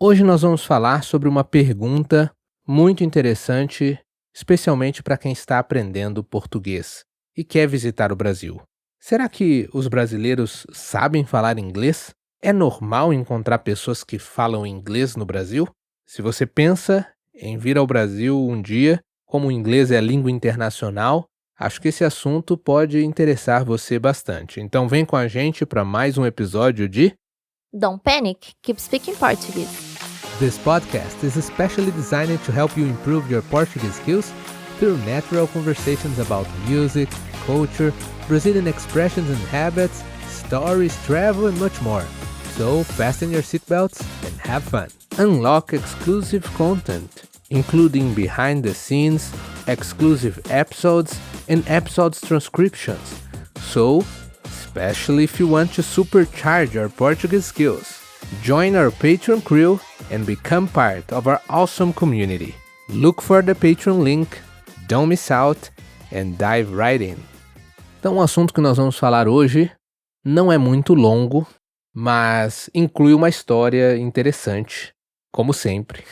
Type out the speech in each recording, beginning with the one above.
Hoje nós vamos falar sobre uma pergunta muito interessante, especialmente para quem está aprendendo português e quer visitar o Brasil. Será que os brasileiros sabem falar inglês? É normal encontrar pessoas que falam inglês no Brasil? Se você pensa em vir ao Brasil um dia, como o inglês é a língua internacional, acho que esse assunto pode interessar você bastante. Então vem com a gente para mais um episódio de Don't panic, keep speaking Portuguese. This podcast is especially designed to help you improve your Portuguese skills through natural conversations about music, culture, Brazilian expressions and habits, stories, travel, and much more. So fasten your seatbelts and have fun. Unlock exclusive content, including behind the scenes, exclusive episodes, and episodes transcriptions. So, especially if you want to supercharge your Portuguese skills. Join our Patreon crew and become part of our awesome community. Look for the Patreon link, don't miss out, and dive right in. Então, o assunto que nós vamos falar hoje não é muito longo, mas inclui uma história interessante, como sempre,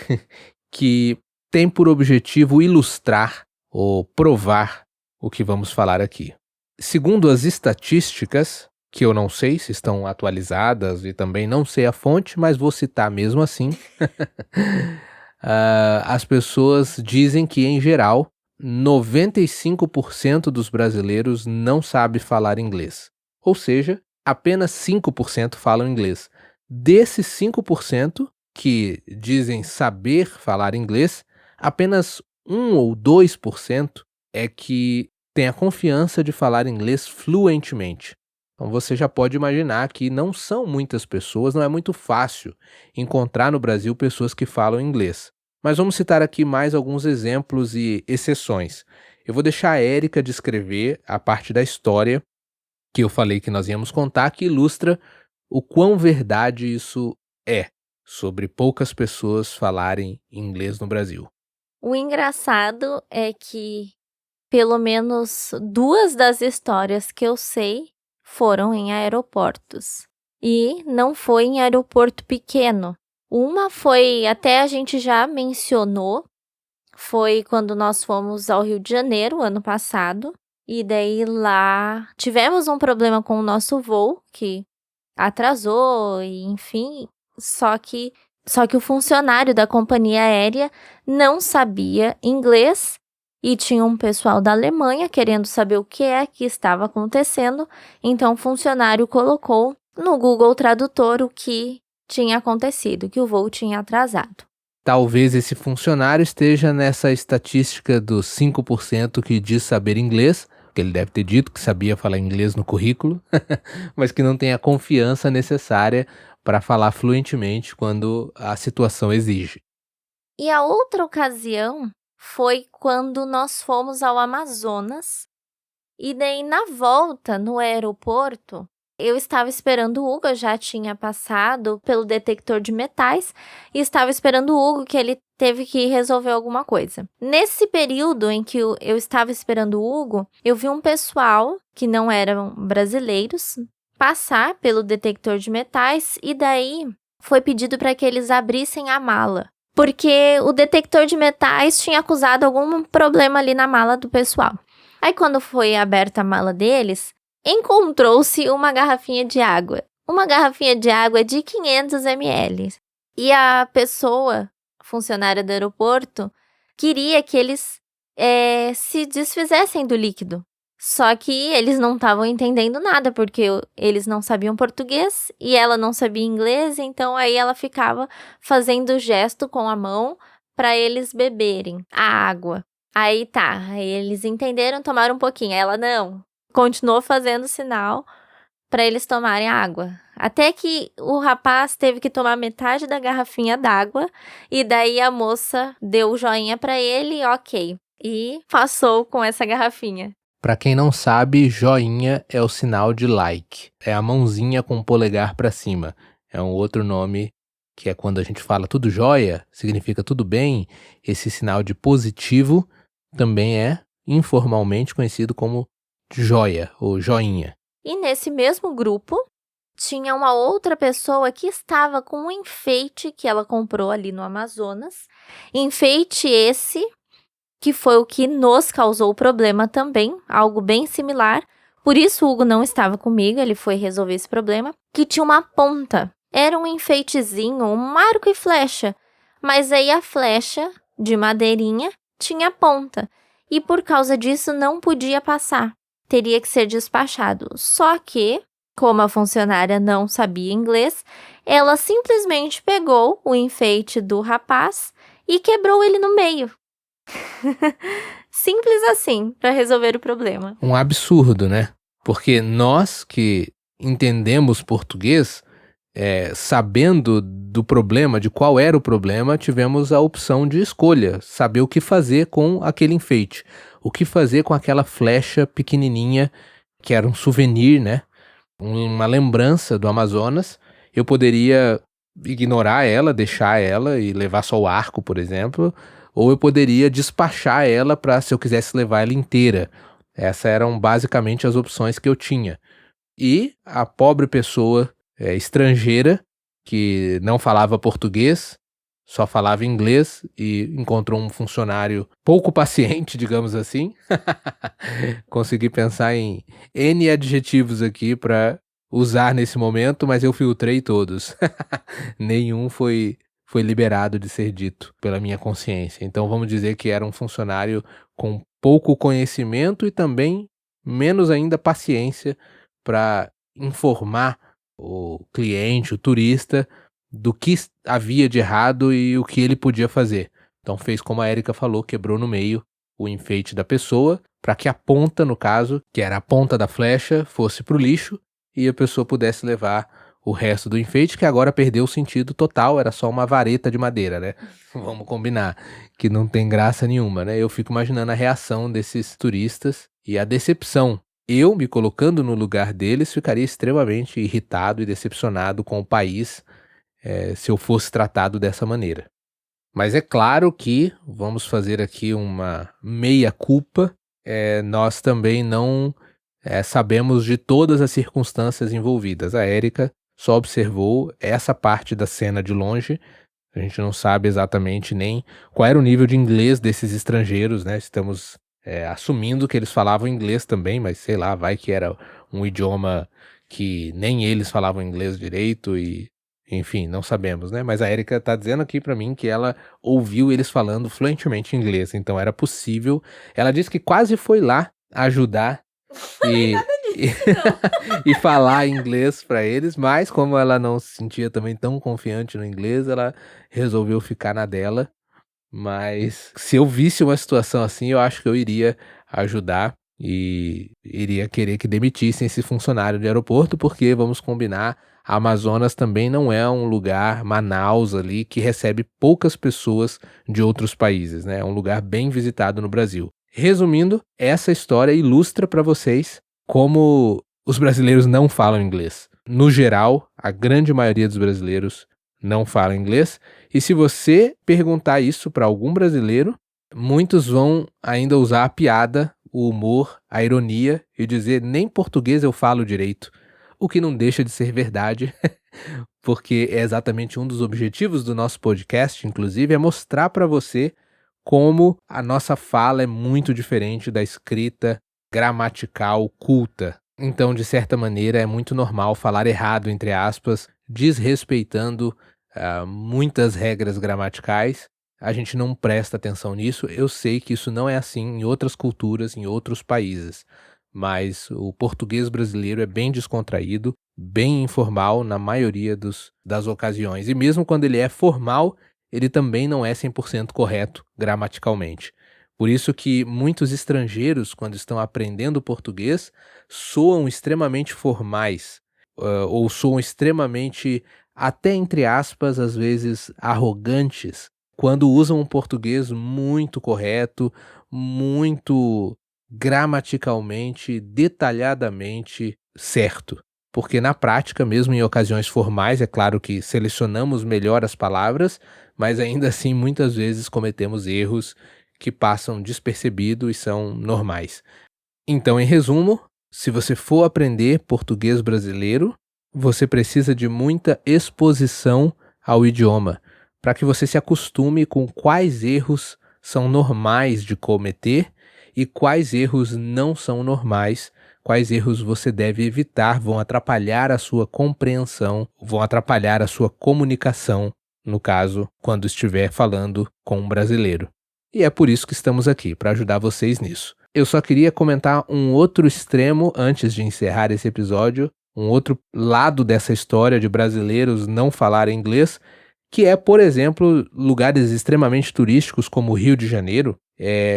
que tem por objetivo ilustrar ou provar o que vamos falar aqui. Segundo as estatísticas, que eu não sei se estão atualizadas e também não sei a fonte, mas vou citar mesmo assim, as pessoas dizem que, em geral, 95% dos brasileiros não sabe falar inglês. Ou seja, apenas 5% falam inglês. Desses 5% que dizem saber falar inglês, apenas 1 ou 2% é que tem a confiança de falar inglês fluentemente. Então você já pode imaginar que não são muitas pessoas, não é muito fácil encontrar no Brasil pessoas que falam inglês. Mas vamos citar aqui mais alguns exemplos e exceções. Eu vou deixar a Érica descrever a parte da história que eu falei que nós íamos contar, que ilustra o quão verdade isso é, sobre poucas pessoas falarem inglês no Brasil. O engraçado é que pelo menos 2 das histórias que eu sei foram em aeroportos. E não foi em aeroporto pequeno. Uma foi, até a gente já mencionou, foi quando nós fomos ao Rio de Janeiro, ano passado. E daí lá tivemos um problema com o nosso voo, que atrasou, e enfim. Só que o funcionário da companhia aérea não sabia inglês e tinha um pessoal da Alemanha querendo saber o que é que estava acontecendo. Então o funcionário colocou no Google Tradutor o que tinha acontecido, que o voo tinha atrasado. Talvez esse funcionário esteja nessa estatística dos 5% que diz saber inglês, que ele deve ter dito que sabia falar inglês no currículo, mas que não tem a confiança necessária para falar fluentemente quando a situação exige. E a outra ocasião foi quando nós fomos ao Amazonas, e daí na volta no aeroporto, eu estava esperando o Hugo, eu já tinha passado pelo detector de metais e estava esperando o Hugo, que ele teve que resolver alguma coisa. Nesse período em que eu estava esperando o Hugo, eu vi um pessoal que não eram brasileiros passar pelo detector de metais e daí foi pedido para que eles abrissem a mala, porque o detector de metais tinha acusado algum problema ali na mala do pessoal. Aí quando foi aberta a mala deles, encontrou-se uma garrafinha de água. Uma garrafinha de água de 500 ml. E a pessoa, funcionária do aeroporto, queria que eles se desfizessem do líquido. Só que eles não estavam entendendo nada, porque eles não sabiam português e ela não sabia inglês, então aí ela ficava fazendo gesto com a mão para eles beberem a água. Aí eles entenderam, tomaram um pouquinho. Ela não, continuou fazendo sinal para eles tomarem água. Até que o rapaz teve que tomar metade da garrafinha d'água e daí a moça deu o joinha para ele, ok, e passou com essa garrafinha. Para quem não sabe, joinha é o sinal de like. É a mãozinha com o polegar para cima. É um outro nome que é quando a gente fala tudo jóia, significa tudo bem. Esse sinal de positivo também é informalmente conhecido como joia ou joinha. E nesse mesmo grupo tinha uma outra pessoa que estava com um enfeite que ela comprou ali no Amazonas. Enfeite esse que foi o que nos causou o problema também, algo bem similar. Por isso o Hugo não estava comigo, ele foi resolver esse problema, que tinha uma ponta. Era um enfeitezinho, um arco e flecha, mas aí a flecha de madeirinha tinha ponta, e por causa disso não podia passar, teria que ser despachado. Só que, como a funcionária não sabia inglês, ela simplesmente pegou o enfeite do rapaz e quebrou ele no meio. Simples assim, para resolver o problema. Um absurdo, né? Porque nós que entendemos português, sabendo do problema, de qual era o problema, tivemos a opção de escolha, saber o que fazer com aquele enfeite, o que fazer com aquela flecha pequenininha, que era um souvenir, né? Uma lembrança do Amazonas. Eu poderia ignorar ela, deixar ela e levar só o arco, por exemplo, ou eu poderia despachar ela para, se eu quisesse levar ela inteira. Essas eram basicamente as opções que eu tinha. E a pobre pessoa estrangeira, que não falava português, só falava inglês e encontrou um funcionário pouco paciente, digamos assim. Consegui pensar em N adjetivos aqui para usar nesse momento, mas eu filtrei todos. Nenhum foi liberado de ser dito pela minha consciência. Então vamos dizer que era um funcionário com pouco conhecimento e também menos ainda paciência para informar o cliente, o turista, do que havia de errado e o que ele podia fazer. Então fez como a Erika falou, quebrou no meio o enfeite da pessoa, para que a ponta, no caso, que era a ponta da flecha, fosse para o lixo e a pessoa pudesse levar o resto do enfeite, que agora perdeu o sentido total, era só uma vareta de madeira, né? Vamos combinar, que não tem graça nenhuma, né? Eu fico imaginando a reação desses turistas e a decepção. Eu, me colocando no lugar deles, ficaria extremamente irritado e decepcionado com o país se eu fosse tratado dessa maneira. Mas é claro que, vamos fazer aqui uma meia-culpa, nós também não sabemos de todas as circunstâncias envolvidas. A Erika só observou essa parte da cena de longe. A gente não sabe exatamente nem qual era o nível de inglês desses estrangeiros, né? Estamos assumindo que eles falavam inglês também, mas sei lá, vai que era um idioma que nem eles falavam inglês direito e, enfim, não sabemos, né? Mas a Erika tá dizendo aqui pra mim que ela ouviu eles falando fluentemente inglês, então era possível. Ela disse que quase foi lá ajudar e, e falar inglês pra eles, mas como ela não se sentia também tão confiante no inglês, ela resolveu ficar na dela. Mas se eu visse uma situação assim, eu acho que eu iria ajudar e iria querer que demitissem esse funcionário de aeroporto, porque, vamos combinar, a Amazonas também não é um lugar, Manaus ali, que recebe poucas pessoas de outros países, né? É um lugar bem visitado no Brasil. Resumindo, essa história ilustra para vocês como os brasileiros não falam inglês. No geral, a grande maioria dos brasileiros não fala inglês, e se você perguntar isso para algum brasileiro, muitos vão ainda usar a piada, o humor, a ironia e dizer nem português eu falo direito, o que não deixa de ser verdade, porque é exatamente um dos objetivos do nosso podcast, inclusive, é mostrar para você como a nossa fala é muito diferente da escrita gramatical culta. Então, de certa maneira, é muito normal falar errado, entre aspas, desrespeitando muitas regras gramaticais. A gente não presta atenção nisso. Eu sei que isso não é assim em outras culturas, em outros países, mas o português brasileiro é bem descontraído, bem informal na maioria das ocasiões. E mesmo quando ele é formal, ele também não é 100% correto gramaticalmente. Por isso que muitos estrangeiros, quando estão aprendendo português, soam extremamente formais, ou soam extremamente, até entre aspas, às vezes arrogantes, quando usam um português muito correto, muito gramaticalmente, detalhadamente certo. Porque na prática, mesmo em ocasiões formais, é claro que selecionamos melhor as palavras, mas ainda assim muitas vezes cometemos erros que passam despercebido e são normais. Então, em resumo, se você for aprender português brasileiro, você precisa de muita exposição ao idioma, para que você se acostume com quais erros são normais de cometer e quais erros não são normais, quais erros você deve evitar, vão atrapalhar a sua compreensão, vão atrapalhar a sua comunicação, no caso, quando estiver falando com um brasileiro. E é por isso que estamos aqui, para ajudar vocês nisso. Eu só queria comentar um outro extremo antes de encerrar esse episódio, um outro lado dessa história de brasileiros não falarem inglês, que é, por exemplo, lugares extremamente turísticos como o Rio de Janeiro,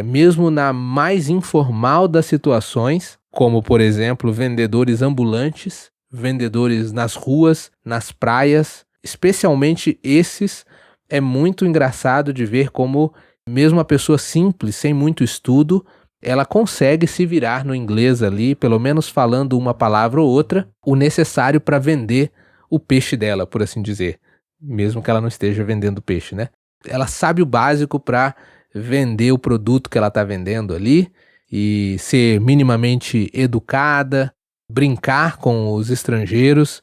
mesmo na mais informal das situações, como, por exemplo, vendedores ambulantes, vendedores nas ruas, nas praias, especialmente esses, é muito engraçado de ver como mesmo a pessoa simples, sem muito estudo, ela consegue se virar no inglês ali, pelo menos falando uma palavra ou outra, o necessário para vender o peixe dela, por assim dizer. Mesmo que ela não esteja vendendo peixe, né? Ela sabe o básico para vender o produto que ela está vendendo ali e ser minimamente educada, brincar com os estrangeiros.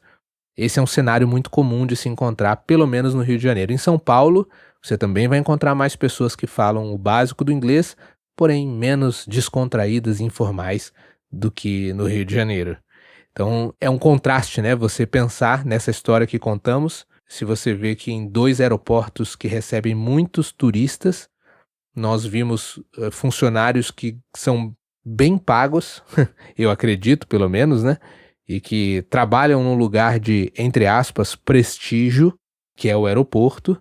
Esse é um cenário muito comum de se encontrar, pelo menos no Rio de Janeiro. Em São Paulo, você também vai encontrar mais pessoas que falam o básico do inglês, porém menos descontraídas e informais do que no Rio de Janeiro. Então é um contraste, né? Você pensar nessa história que contamos, se você vê que em 2 aeroportos que recebem muitos turistas, nós vimos funcionários que são bem pagos, eu acredito pelo menos, né? E que trabalham num lugar de, entre aspas, prestígio, que é o aeroporto,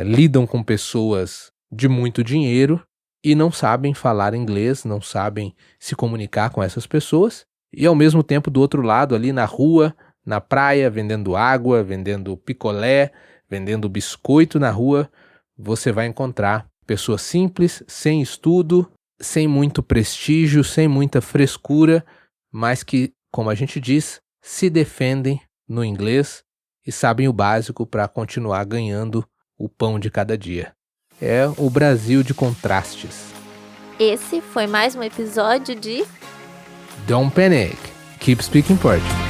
lidam com pessoas de muito dinheiro e não sabem falar inglês, não sabem se comunicar com essas pessoas, e ao mesmo tempo do outro lado, ali na rua, na praia, vendendo água, vendendo picolé, vendendo biscoito na rua, você vai encontrar pessoas simples, sem estudo, sem muito prestígio, sem muita frescura, mas que, como a gente diz, se defendem no inglês e sabem o básico para continuar ganhando o pão de cada dia. É o Brasil de contrastes. Esse foi mais um episódio de Don't panic. Keep speaking Portuguese.